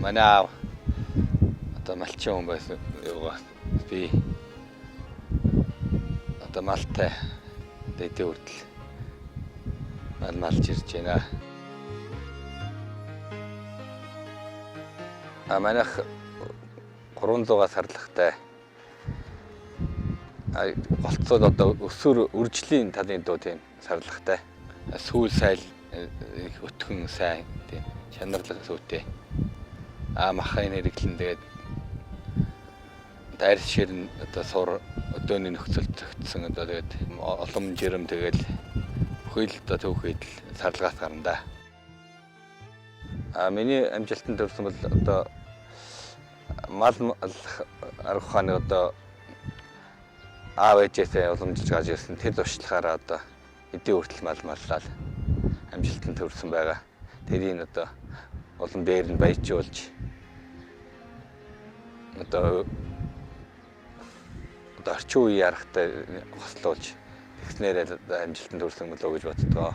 Манай аав одоо малчин хүн байсан юугаа би одоо малтай дэдээ хүртэл малж ирж байна. Манайх 300-аас харлахтай голцоод одоо өсвөр үржлийн талын дуу тийм сарлагтай. Сүүл сайл их өтгөн сайн тийм чанарлаг сүйтэй. Махын хэрэглэн тэгээд дайр ширэн одоо сур өдөөний нөхцөл зөгтсөн одоо тэгээд олон жирэм тэгэл бүхэл одоо түүхэд сарлагаас гарна да. Миний амжилтанд төрсөн бол одоо мал арга ухааны одоо аав ээжээсээ уламжилж гарч ирсэн тэр туршлагаараа одоо эдийн хүртэл маллал амжилтанд төрсэн байгаа. Тэрийг одоо олон дээр нь баяжуулж одоо орчин үеийн аргатай хослуулж тэгснээр амжилтанд хүрсэн болов уу гэж боддог.